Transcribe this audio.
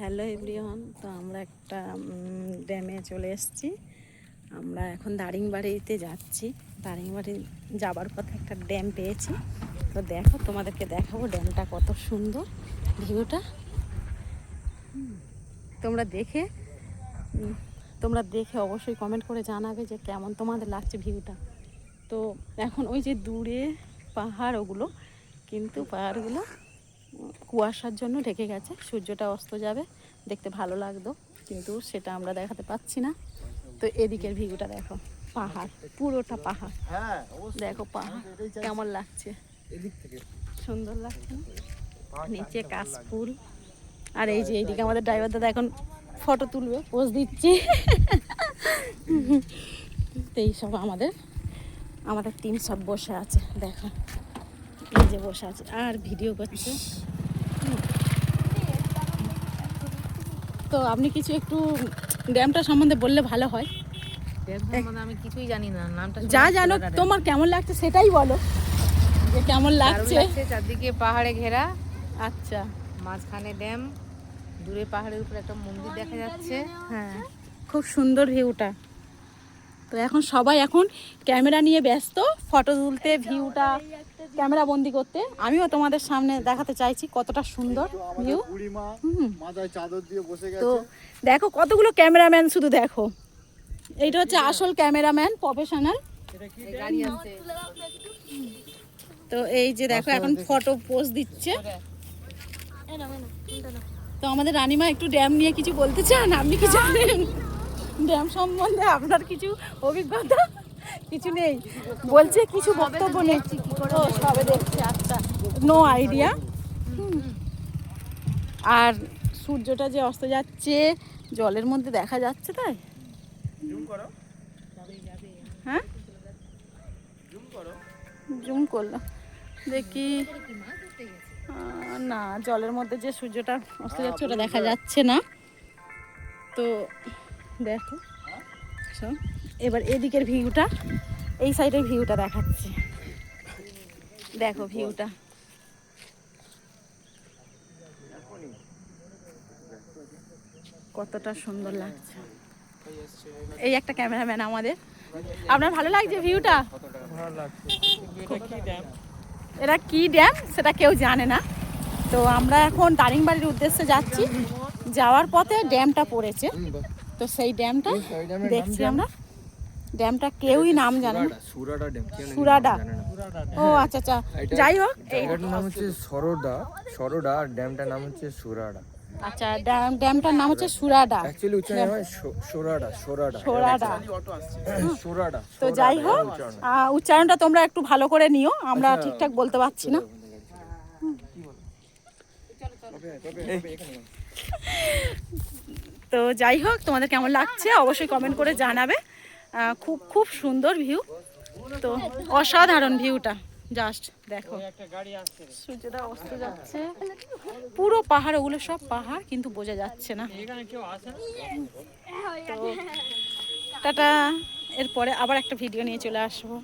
Hello everyone, তো আমরা একটা ড্যামে চলে এসেছি। আমরা এখন দারিংবাড়িতে যাচ্ছি। দারিংবাড়ি যাবার পথে একটা ড্যাম পেয়েছি। তো দেখো, তোমাদেরকে দেখাবো ড্যামটা কত সুন্দর, ভিউটা তোমরা দেখে অবশ্যই কমেন্ট করে জানাবে যে কেমন তোমাদের লাগছে ভিউটা। তো এখন ওই যে দূরে পাহাড়, ওগুলো কিন্তু পাহাড়গুলো কুয়াশার জন্য ঢেকে গেছে। সূর্যটা অস্ত যাবে, দেখতে ভালো লাগতো, কিন্তু সেটা আমরা দেখাতে পাচ্ছি না। তো এদিকের ভিউটা দেখো, পাহাড়, পুরোটা পাহাড়। দেখো পাহাড় কেমন লাগছে, সুন্দর লাগছে না? নিচে কাশফুল। আর এই যে এইদিকে আমাদের ড্রাইভার দাদা এখন ফটো তুলবে, পোজ দিচ্ছে। তো এইসব আমাদের টিম সব বসে আছে, দেখো এই যে বসে আছে আর ভিডিও করছে। তো আপনি কিছু একটু ড্যামটা সম্বন্ধে বললে ভালো হয়। আমি কিছুই জানি না, নামটা যা জানো, তোমার কেমন লাগছে সেটাই বলো, যে কেমন লাগছে। চারদিকে পাহাড়ে ঘেরা, আচ্ছা, মাঝখানে ড্যাম, দূরে পাহাড়ের উপরে একটা মন্দির দেখা যাচ্ছে। হ্যাঁ, খুব সুন্দর ভিউটা। তো সবাই ক্যামেরা নিয়ে ব্যস্ত, ফটো তুলতে, ভিউটা ক্যামেরা বন্দি করতে। আমিও তোমাদের সামনে দেখাতে চাইছি কতটা সুন্দর ভিউ। তো দেখো কতগুলো ক্যামেরাম্যান, শুধু দেখো, এইটা হচ্ছে আসল ক্যামেরাম্যান, প্রফেশনাল। তো এই যে দেখো এখন ফটো পোজ দিচ্ছে। তো আমাদের রানিমা একটু ড্যাম নিয়ে কিছু বলতে চান? আপনি কি জানেন ড্যাম সম্বন্ধে? আপনার কিছু অভিজ্ঞতা? কিছু নেই, বলছে কিছু বক্তব্য নেই। ও সবে দেখছে, আচ্ছা, নো আইডিয়া। আর সূর্যটা যে অস্ত যাচ্ছে জলের মধ্যে দেখা যাচ্ছে, তাই হ্যাঁ জুম করলো দেখি। না, জলের মধ্যে যে সূর্যটা অস্ত যাচ্ছে ওটা দেখা যাচ্ছে না। তো দেখো এবার এদিকের ভিউটা, এই সাইডের ভিউটা দেখাচ্ছে। দেখো ভিউটা কতটা সুন্দর লাগছে। এই একটা ক্যামেরাম্যান আমাদের। আপনার ভালো লাগছে ভিউটা? এটা কি ড্যাম সেটা কেউ জানে না। তো আমরা এখন দারিংবাড়ির উদ্দেশ্যে যাচ্ছি। যাওয়ার পথে ড্যামটা পড়েছে, তো সেই ড্যামটা দেখছি আমরা। ড্যামটা কেউই নাম জানে না। সুরাডা। ও আচ্ছা আচ্ছা, যাই হোক, এটার নাম হচ্ছে সরোডা, আর ড্যামটার নাম হচ্ছে সুরাডা। আচ্ছা, ড্যামটার নাম হচ্ছে সুরাডা, অ্যাকচুয়ালি উচ্চারণ হয় সোরাডা। তো যাই হোক, উচ্চারণটা তোমরা একটু ভালো করে নিও, আমরা ঠিকঠাক বলতে পারছি না। তো যাই হোক, তোমাদের কেমন লাগছে অবশ্যই কমেন্ট করে জানাবে। খুব খুব সুন্দর ভিউ, তো অসাধারণ ভিউটা। জাস্ট দেখো, সূর্যটা অস্ত যাচ্ছে, পুরো পাহাড়, ওগুলো সব পাহাড় কিন্তু বোঝা যাচ্ছে না। তো টাটা, এরপরে আবার একটা ভিডিও নিয়ে চলে আসবো।